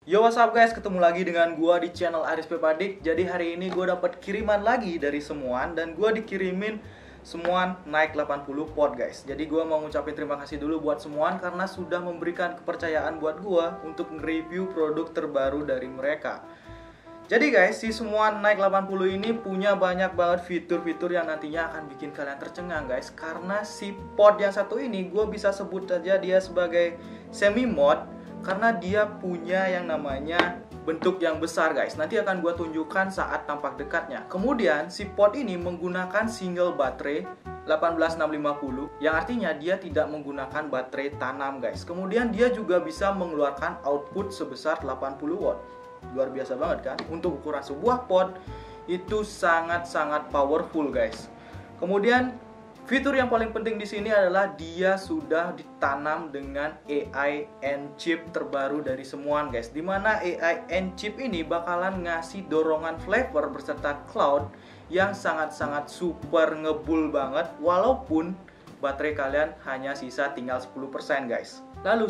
Yo, what's up guys, ketemu lagi dengan gua di channel Aris Pepadik. Jadi hari ini gua dapat kiriman lagi dari Semuan dan gua dikirimin Semuan naik 80 pot guys. Jadi gua mau ngucapin terima kasih dulu buat Semuan karena sudah memberikan kepercayaan buat gua untuk nge-review produk terbaru dari mereka. Jadi guys, si Semuan naik 80 ini punya banyak banget fitur-fitur yang nantinya akan bikin kalian tercengang guys. Karena si pot yang satu ini gua bisa sebut saja dia sebagai semi mod, karena dia punya yang namanya bentuk yang besar guys. Nanti akan gue tunjukkan saat tampak dekatnya. Kemudian si pot ini menggunakan single baterai 18650, yang artinya dia tidak menggunakan baterai tanam guys. Kemudian dia juga bisa mengeluarkan output sebesar 80 watt. Luar biasa banget kan? Untuk ukuran sebuah pot itu sangat-sangat powerful guys. Kemudian fitur yang paling penting di sini adalah dia sudah ditanam dengan AI N chip terbaru dari Semuan guys. Dimana AI N chip ini bakalan ngasih dorongan flavor beserta cloud yang sangat-sangat super ngebul banget, walaupun baterai kalian hanya sisa tinggal 10% guys. Lalu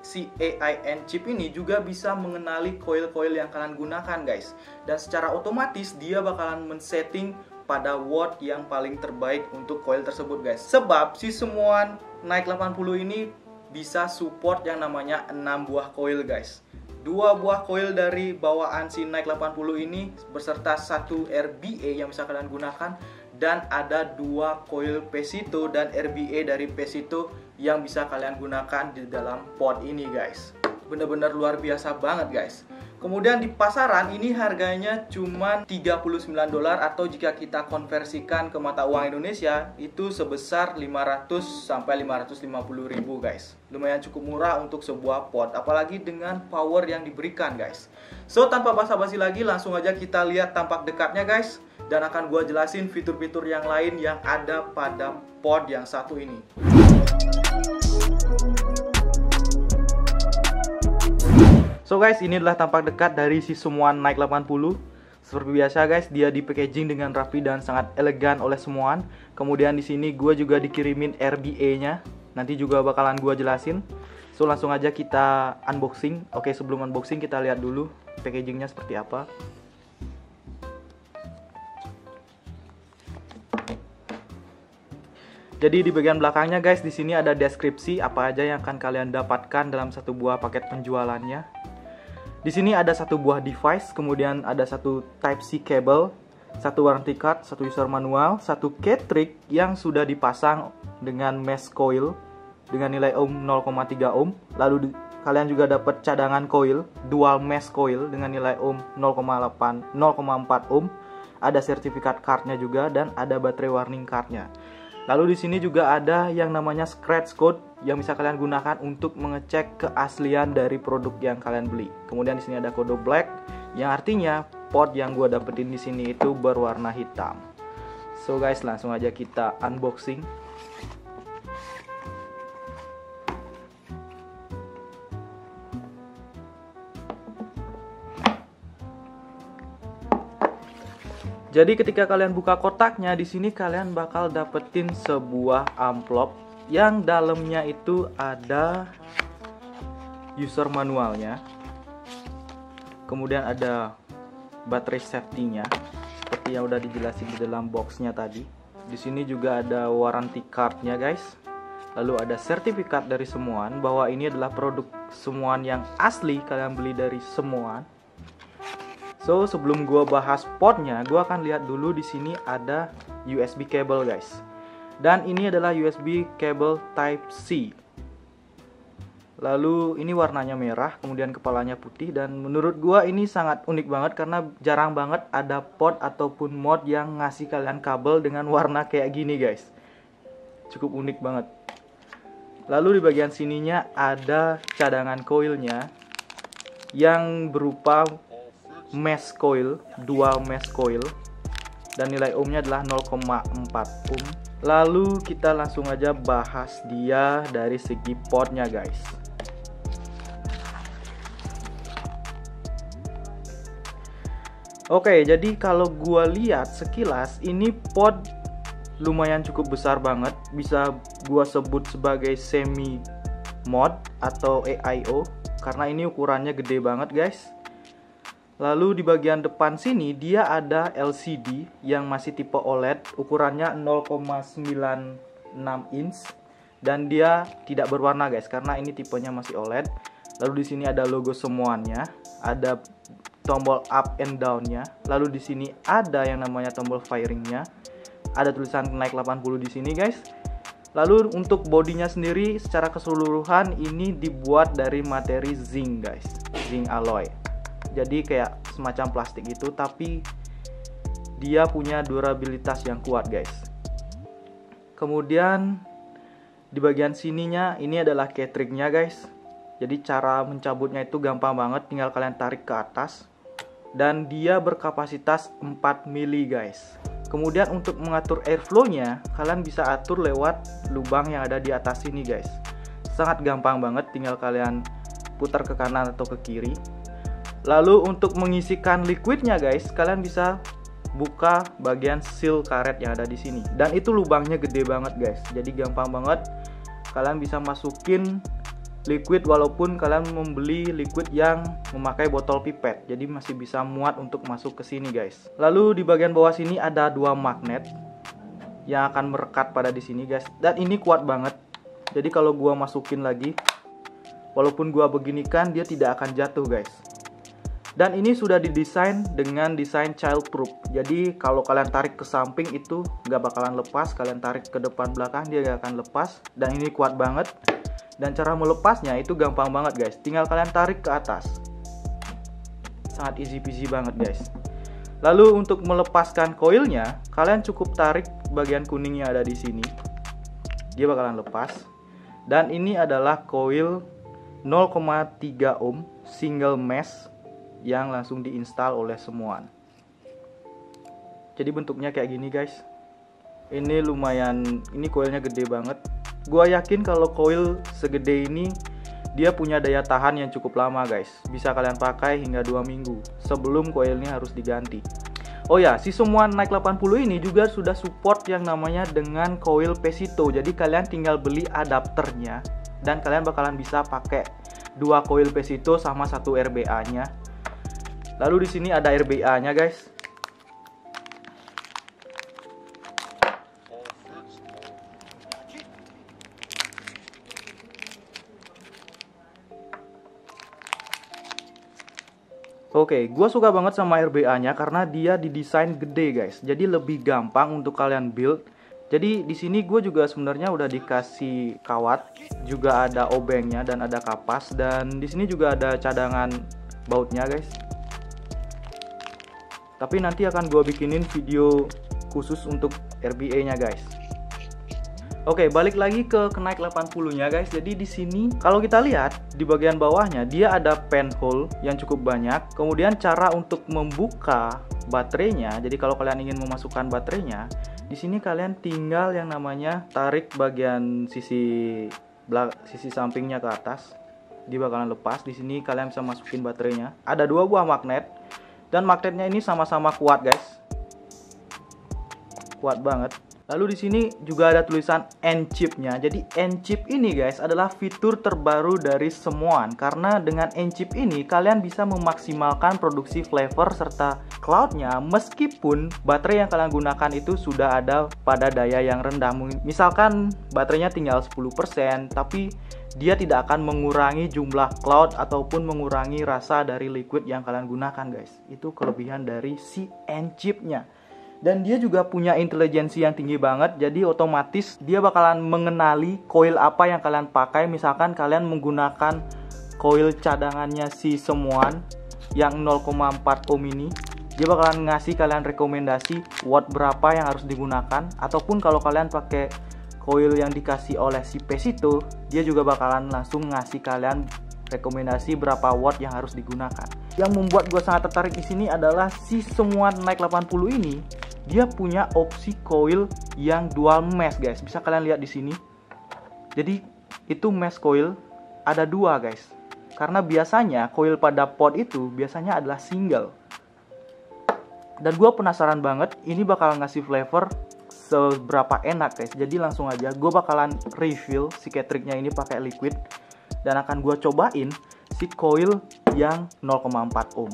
si AI N chip ini juga bisa mengenali coil-coil yang kalian gunakan guys. Dan secara otomatis dia bakalan men-setting pada watt yang paling terbaik untuk coil tersebut guys. Sebab si Semuan naik 80 ini bisa support yang namanya 6 buah coil guys. 2 buah coil dari bawaan si naik 80 ini beserta 1 RBA yang bisa kalian gunakan, dan ada 2 coil Pesito dan RBA dari Pesito yang bisa kalian gunakan di dalam pot ini guys. Bener-bener luar biasa banget guys. Kemudian di pasaran ini harganya cuma $39, atau jika kita konversikan ke mata uang Indonesia itu sebesar 500 sampai 550 ribu guys. Lumayan cukup murah untuk sebuah pot, apalagi dengan power yang diberikan guys. So tanpa basa-basi lagi, langsung aja kita lihat tampak dekatnya guys, dan akan gua jelasin fitur-fitur yang lain yang ada pada pot yang satu ini. So guys, ini adalah tampak dekat dari si Semuan naik 80. Seperti biasa guys, dia di packaging dengan rapi dan sangat elegan oleh Semuan. Kemudian di sini gue juga dikirimin RBA-nya. Nanti juga bakalan gue jelasin. So langsung aja kita unboxing. Oke, sebelum unboxing kita lihat dulu packagingnya seperti apa. Jadi di bagian belakangnya guys, di sini ada deskripsi apa aja yang akan kalian dapatkan dalam satu buah paket penjualannya. Di sini ada satu buah device, kemudian ada satu Type-C cable, satu warranty card, satu user manual, satu cartridge yang sudah dipasang dengan mesh coil dengan nilai ohm 0,3 ohm. Lalu kalian juga dapat cadangan coil, dual mesh coil dengan nilai ohm 0,4 ohm. Ada sertifikat cardnya juga dan ada baterai warning cardnya. Lalu di sini juga ada yang namanya scratch code yang bisa kalian gunakan untuk mengecek keaslian dari produk yang kalian beli. Kemudian di sini ada kode black yang artinya pot yang gue dapetin di sini itu berwarna hitam. So guys, langsung aja kita unboxing. Jadi ketika kalian buka kotaknya, di sini kalian bakal dapetin sebuah amplop yang dalamnya itu ada user manualnya. Kemudian ada baterai safety-nya seperti yang udah dijelasin di dalam boxnya tadi. Di sini juga ada warranty card-nya guys. Lalu ada sertifikat dari Semuan bahwa ini adalah produk Semuan yang asli kalian beli dari Semuan. So sebelum gua bahas potnya, gua akan lihat dulu di sini ada USB cable guys. Dan ini adalah USB cable Type-C. Lalu ini warnanya merah, kemudian kepalanya putih, dan menurut gua ini sangat unik banget karena jarang banget ada pot ataupun mod yang ngasih kalian kabel dengan warna kayak gini guys. Cukup unik banget. Lalu di bagian sininya ada cadangan coilnya yang berupa mesh coil, dual mesh coil, dan nilai ohmnya adalah 0,4 ohm. Lalu kita langsung aja bahas dia dari segi potnya guys. Oke, jadi kalau gua lihat sekilas ini pot lumayan cukup besar banget, bisa gua sebut sebagai semi mod atau AIO karena ini ukurannya gede banget guys. Lalu di bagian depan sini dia ada LCD yang masih tipe OLED, ukurannya 0,96 inch dan dia tidak berwarna guys karena ini tipenya masih OLED. Lalu di sini ada logo semuanya, ada tombol up and down-nya. Lalu di sini ada yang namanya tombol firing-nya. Ada tulisan Nike 80 di sini guys. Lalu untuk bodinya sendiri secara keseluruhan ini dibuat dari materi zinc guys, zinc alloy. Jadi kayak semacam plastik itu, tapi dia punya durabilitas yang kuat guys. Kemudian di bagian sininya ini adalah keytring-nya guys. Jadi cara mencabutnya itu gampang banget, tinggal kalian tarik ke atas. Dan dia berkapasitas 4 mili guys. Kemudian untuk mengatur airflow-nya, kalian bisa atur lewat lubang yang ada di atas sini guys. Sangat gampang banget, tinggal kalian putar ke kanan atau ke kiri. Lalu untuk mengisikan liquidnya guys, kalian bisa buka bagian seal karet yang ada di sini. Dan itu lubangnya gede banget guys. Jadi gampang banget kalian bisa masukin liquid walaupun kalian membeli liquid yang memakai botol pipet. Jadi masih bisa muat untuk masuk ke sini guys. Lalu di bagian bawah sini ada 2 magnet yang akan merekat pada di sini guys. Dan ini kuat banget. Jadi kalau gua masukin lagi, walaupun gua beginikan dia tidak akan jatuh guys. Dan ini sudah didesain dengan desain child proof. Jadi kalau kalian tarik ke samping itu nggak bakalan lepas. Kalian tarik ke depan belakang dia nggak akan lepas. Dan ini kuat banget. Dan cara melepasnya itu gampang banget guys. Tinggal kalian tarik ke atas. Sangat easy peasy banget guys. Lalu untuk melepaskan koilnya, kalian cukup tarik bagian kuning yang ada di sini. Dia bakalan lepas. Dan ini adalah koil 0,3 ohm single mesh yang langsung diinstal oleh semuan. Jadi bentuknya kayak gini guys. Ini lumayan, ini koilnya gede banget. Gua yakin kalau koil segede ini dia punya daya tahan yang cukup lama guys. Bisa kalian pakai hingga 2 minggu sebelum koilnya harus diganti. Oh ya, si semua Nike 80 ini juga sudah support yang namanya dengan koil Pesito. Jadi kalian tinggal beli adapternya dan kalian bakalan bisa pakai 2 koil Pesito sama 1 RBA-nya. Lalu di sini ada RBA-nya guys. Oke, gue suka banget sama RBA-nya karena dia didesain gede guys. Jadi lebih gampang untuk kalian build. Jadi di sini gue juga sebenarnya udah dikasih kawat, juga ada obengnya dan ada kapas, dan di sini juga ada cadangan bautnya guys. Tapi nanti akan gue bikinin video khusus untuk RBA-nya guys. Oke, balik lagi ke Nike 80-nya guys. Jadi di sini kalau kita lihat di bagian bawahnya dia ada pen hole yang cukup banyak. Kemudian cara untuk membuka baterainya. Jadi kalau kalian ingin memasukkan baterainya, di sini kalian tinggal yang namanya tarik bagian sisi sampingnya ke atas. Dia bakalan lepas. Di sini kalian bisa masukin baterainya. Ada 2 buah magnet dan magnetnya ini sama-sama kuat guys. Kuat banget. Lalu di sini juga ada tulisan N-chip-nya. Jadi N-chip ini guys adalah fitur terbaru dari semuan. Karena dengan N-chip ini kalian bisa memaksimalkan produksi flavor serta cloud-nya meskipun baterai yang kalian gunakan itu sudah ada pada daya yang rendah. Misalkan baterainya tinggal 10%, tapi dia tidak akan mengurangi jumlah cloud ataupun mengurangi rasa dari liquid yang kalian gunakan guys. Itu kelebihan dari si N-chip-nya. Dan dia juga punya intelijensi yang tinggi banget. Jadi otomatis dia bakalan mengenali koil apa yang kalian pakai. Misalkan kalian menggunakan koil cadangannya si semuan yang 0,4 ohm ini, dia bakalan ngasih kalian rekomendasi watt berapa yang harus digunakan. Ataupun kalau kalian pakai koil yang dikasih oleh si Pesito, dia juga bakalan langsung ngasih kalian rekomendasi berapa watt yang harus digunakan. Yang membuat gue sangat tertarik di sini adalah si semua Nike 80 ini dia punya opsi coil yang dual mesh guys. Bisa kalian lihat di sini. Jadi itu mesh coil ada 2 guys. Karena biasanya coil pada pod itu biasanya adalah single. Dan gue penasaran banget ini bakal ngasih flavor seberapa enak guys. Jadi langsung aja gue bakalan refill si keytring-nya ini pakai liquid dan akan gue cobain si coil yang 0,4 ohm.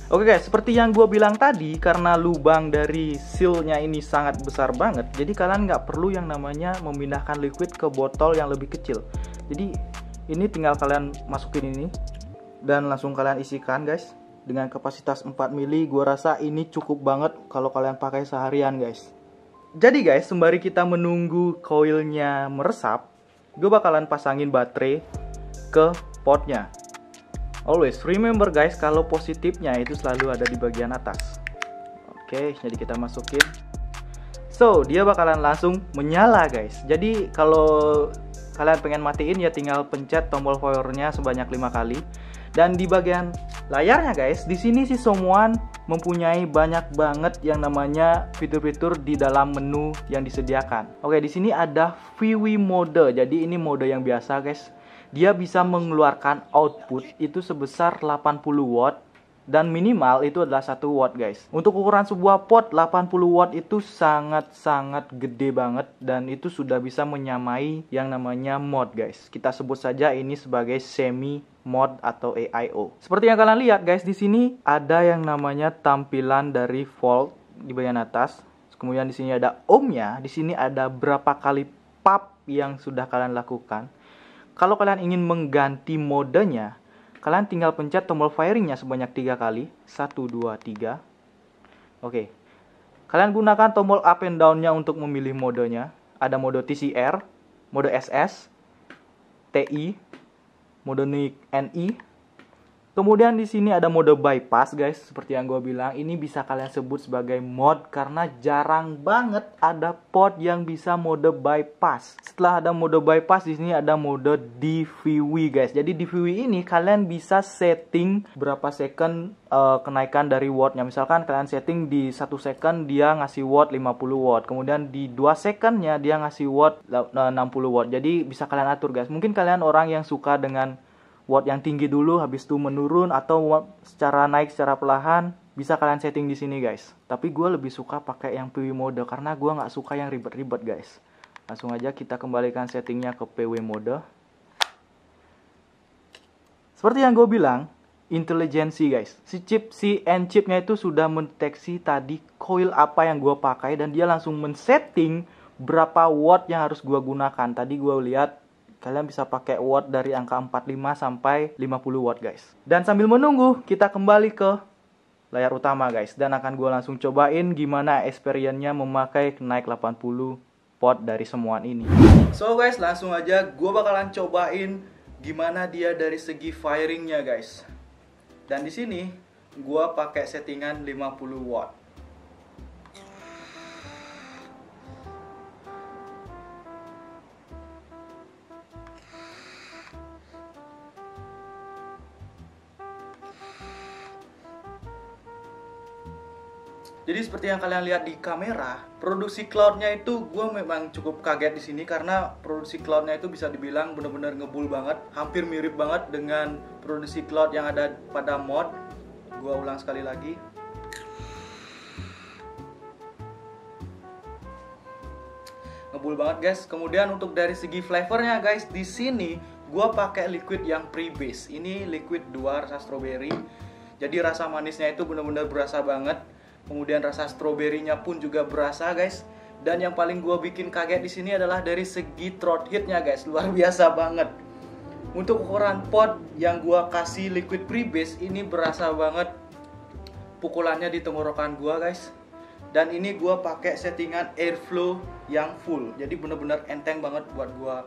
Oke guys, seperti yang gue bilang tadi, karena lubang dari sealnya ini sangat besar banget, jadi kalian nggak perlu yang namanya memindahkan liquid ke botol yang lebih kecil. Jadi ini tinggal kalian masukin ini dan langsung kalian isikan guys. Dengan kapasitas 4 mili, gue rasa ini cukup banget kalau kalian pakai seharian guys. Jadi guys, sembari kita menunggu coilnya meresap, gue bakalan pasangin baterai ke potnya. Always remember guys, kalau positifnya itu selalu ada di bagian atas. Oke, jadi kita masukin. So, dia bakalan langsung menyala guys. Jadi kalau kalian pengen matiin ya tinggal pencet tombol powernya sebanyak 5 kali. Dan di bagian layarnya guys, di sini si Someone mempunyai banyak banget yang namanya fitur-fitur di dalam menu yang disediakan. Oke, di sini ada VW mode. Jadi ini mode yang biasa guys. Dia bisa mengeluarkan output itu sebesar 80 watt dan minimal itu adalah 1 watt guys. Untuk ukuran sebuah pot 80 watt itu sangat-sangat gede banget dan itu sudah bisa menyamai yang namanya mod guys. Kita sebut saja ini sebagai semi mod atau AIO. Seperti yang kalian lihat guys, di sini ada yang namanya tampilan dari volt di bagian atas. Kemudian di sini ada ohmnya, di sini ada berapa kali pump yang sudah kalian lakukan. Kalau kalian ingin mengganti modenya, kalian tinggal pencet tombol firingnya sebanyak 3 kali. 1, 2, 3. Oke. Kalian gunakan tombol up and down-nya untuk memilih modenya. Ada mode TCR, mode SS, TI, mode NI. Kemudian di sini ada mode bypass guys, seperti yang gue bilang, ini bisa kalian sebut sebagai mod karena jarang banget ada pot yang bisa mode bypass. Setelah ada mode bypass, di sini ada mode DVW guys. Jadi DVW ini kalian bisa setting berapa second kenaikan dari wattnya. Misalkan kalian setting di 1 second dia ngasih watt 50 watt, kemudian di 2 secondnya dia ngasih watt 60 watt. Jadi bisa kalian atur guys. Mungkin kalian orang yang suka dengan watt yang tinggi dulu, habis itu menurun, atau watt secara naik secara perlahan, bisa kalian setting di sini guys. Tapi gue lebih suka pakai yang PW mode karena gue nggak suka yang ribet-ribet guys. Langsung aja kita kembalikan settingnya ke PW mode. Seperti yang gue bilang, intelijensi guys. Si N-chipnya itu sudah mendeteksi tadi coil apa yang gue pakai dan dia langsung men-setting berapa watt yang harus gue gunakan. Tadi gue lihat kalian bisa pakai watt dari angka 45 sampai 50 watt guys. Dan sambil menunggu, kita kembali ke layar utama guys. Dan akan gue langsung cobain gimana experience-nya memakai Nike 80 pot dari Someone ini. So guys, langsung aja gue bakalan cobain gimana dia dari segi firing-nya guys. Dan di sini gue pakai settingan 50 watt. Jadi seperti yang kalian lihat di kamera, produksi cloudnya itu gue memang cukup kaget di sini karena produksi cloudnya itu bisa dibilang bener-bener ngebul banget, hampir mirip banget dengan produksi cloud yang ada pada mod. Gue ulang sekali lagi. Ngebul banget guys. Kemudian untuk dari segi flavornya guys, di sini gue pakai liquid yang pre-base. Ini liquid 2 rasa strawberry. Jadi rasa manisnya itu bener-bener berasa banget. Kemudian rasa stroberinya pun juga berasa guys. Dan yang paling gue bikin kaget di sini adalah dari segi throat heatnya guys, luar biasa banget. Untuk ukuran pot yang gue kasih liquid pre-base ini berasa banget pukulannya di tenggorokan gue guys. Dan ini gue pakai settingan airflow yang full, jadi bener-bener enteng banget buat gue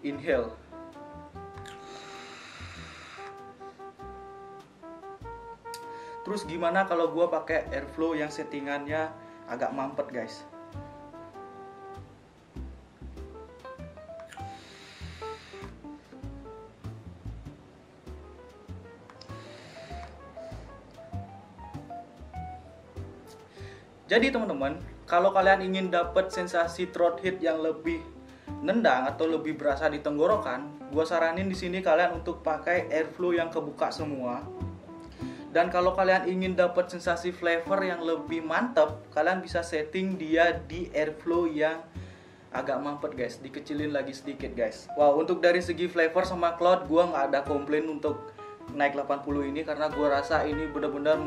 inhale. Terus gimana kalau gue pakai airflow yang settingannya agak mampet guys? Jadi teman-teman, kalau kalian ingin dapat sensasi throat heat yang lebih nendang atau lebih berasa di tenggorokan, gue saranin di sini kalian untuk pakai airflow yang kebuka semua. Dan kalau kalian ingin dapat sensasi flavor yang lebih mantap, kalian bisa setting dia di airflow yang agak mampet guys, dikecilin lagi sedikit guys. Wow, untuk dari segi flavor sama cloud gue nggak ada komplain untuk Nike 80 ini, karena gue rasa ini benar-benar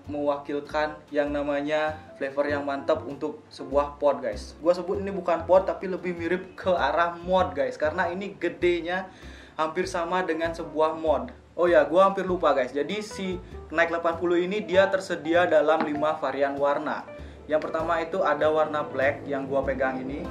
mewakilkan yang namanya flavor yang mantap untuk sebuah pod guys. Gue sebut ini bukan pod tapi lebih mirip ke arah mod guys, karena ini gedenya hampir sama dengan sebuah mod. Oh ya, gue hampir lupa guys. Jadi si Nike 80 ini dia tersedia dalam 5 varian warna. Yang pertama itu ada warna black yang gue pegang ini.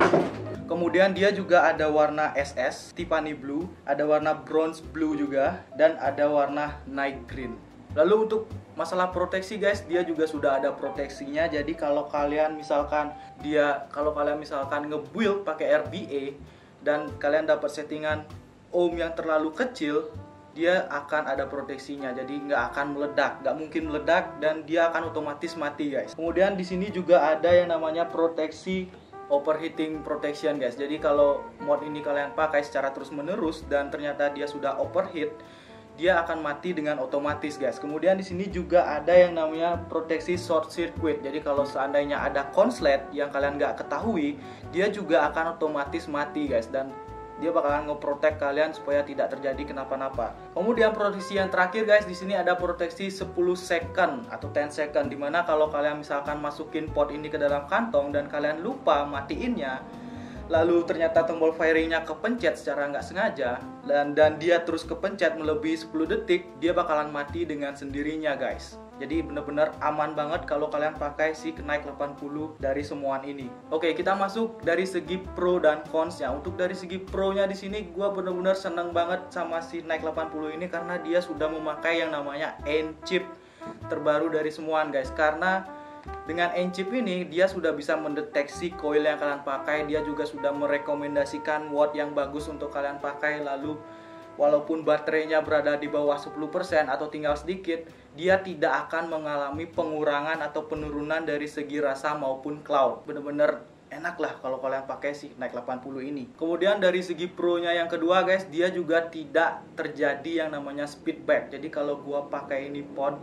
Kemudian dia juga ada warna SS, Tiffany Blue, ada warna Bronze Blue juga, dan ada warna Night Green. Lalu untuk masalah proteksi guys, dia juga sudah ada proteksinya. Jadi kalau kalian misalkan nge-build pakai RBA dan kalian dapat settingan ohm yang terlalu kecil, dia akan ada proteksinya. Jadi nggak akan meledak, nggak mungkin meledak, dan dia akan otomatis mati guys. Kemudian di sini juga ada yang namanya proteksi overheating protection guys. Jadi kalau mod ini kalian pakai secara terus menerus dan ternyata dia sudah overheat, dia akan mati dengan otomatis guys. Kemudian di sini juga ada yang namanya proteksi short circuit. Jadi kalau seandainya ada konslet yang kalian nggak ketahui, dia juga akan otomatis mati guys, dan dia bakalan nge-protect kalian supaya tidak terjadi kenapa-napa. Kemudian proteksi yang terakhir guys, di sini ada proteksi 10 second atau 10 second, dimana kalau kalian misalkan masukin pot ini ke dalam kantong dan kalian lupa matiinnya, lalu ternyata tombol firingnya kepencet secara nggak sengaja, dan dia terus kepencet melebihi 10 detik, dia bakalan mati dengan sendirinya guys. Jadi bener-bener aman banget kalau kalian pakai si Nike 80 dari semuaan ini. Oke, kita masuk dari segi pro dan cons-nya. Untuk dari segi pro-nya di sini gue bener-bener seneng banget sama si Nike 80 ini, karena dia sudah memakai yang namanya N-chip terbaru dari semuaan guys. Karena dengan N-chip ini dia sudah bisa mendeteksi coil yang kalian pakai, dia juga sudah merekomendasikan watt yang bagus untuk kalian pakai. Lalu walaupun baterainya berada di bawah 10% atau tinggal sedikit, dia tidak akan mengalami pengurangan atau penurunan dari segi rasa maupun cloud. Bener-bener enak lah kalau kalian pakai si Nike 80 ini. Kemudian dari segi pro-nya yang kedua guys, dia juga tidak terjadi yang namanya speed back. Jadi kalau gua pakai ini pod,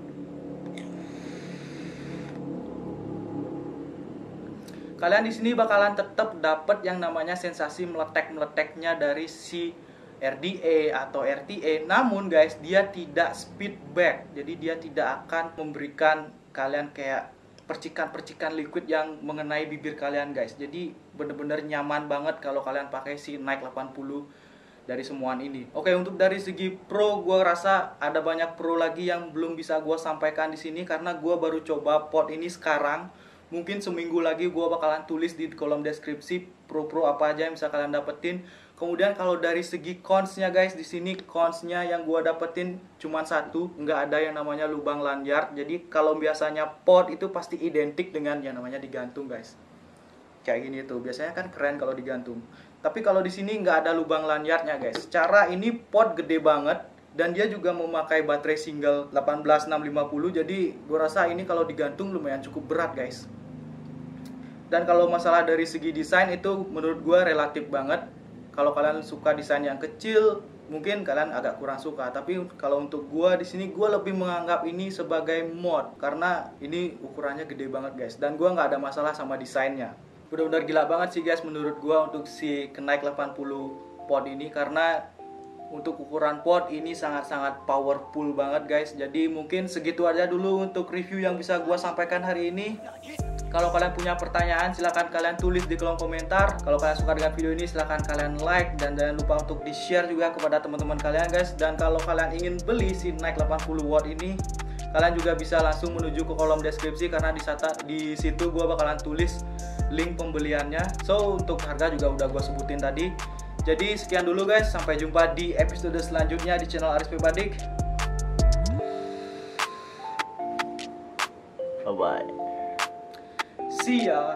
kalian di sini bakalan tetap dapat yang namanya sensasi meletek-meleteknya dari si RDA atau RTA, namun guys dia tidak speed back. Jadi dia tidak akan memberikan kalian kayak percikan-percikan liquid yang mengenai bibir kalian guys. Jadi bener-bener nyaman banget kalau kalian pakai si Nike 80 dari semuaan ini. Oke, untuk dari segi pro, gue rasa ada banyak pro lagi yang belum bisa gue sampaikan di sini karena gue baru coba pod ini sekarang. Mungkin seminggu lagi gue bakalan tulis di kolom deskripsi pro-pro apa aja yang bisa kalian dapetin. Kemudian kalau dari segi cons-nya guys, di sini cons-nya yang gue dapetin cuma satu, nggak ada yang namanya lubang lanyard. Jadi kalau biasanya pod itu pasti identik dengan yang namanya digantung guys. Kayak gini tuh, biasanya kan keren kalau digantung. Tapi kalau di sini nggak ada lubang lanyardnya guys. Secara ini pod gede banget dan dia juga memakai baterai single 18650. Jadi gue rasa ini kalau digantung lumayan cukup berat guys. Dan kalau masalah dari segi desain itu menurut gue relatif banget. Kalau kalian suka desain yang kecil, mungkin kalian agak kurang suka. Tapi kalau untuk gue di sini, gue lebih menganggap ini sebagai mod karena ini ukurannya gede banget guys. Dan gue nggak ada masalah sama desainnya. Benar-benar gila banget sih guys menurut gue untuk si Nike 80 pod ini, karena untuk ukuran pod ini sangat-sangat powerful banget guys. Jadi mungkin segitu aja dulu untuk review yang bisa gue sampaikan hari ini. Kalau kalian punya pertanyaan silahkan kalian tulis di kolom komentar. Kalau kalian suka dengan video ini silahkan kalian like, dan jangan lupa untuk di share juga kepada teman-teman kalian guys. Dan kalau kalian ingin beli si Nike 80 watt ini, kalian juga bisa langsung menuju ke kolom deskripsi karena di situ gue bakalan tulis link pembeliannya. So untuk harga juga udah gue sebutin tadi. Jadi sekian dulu guys, sampai jumpa di episode selanjutnya di channel RSP Padik. Bye bye. See ya.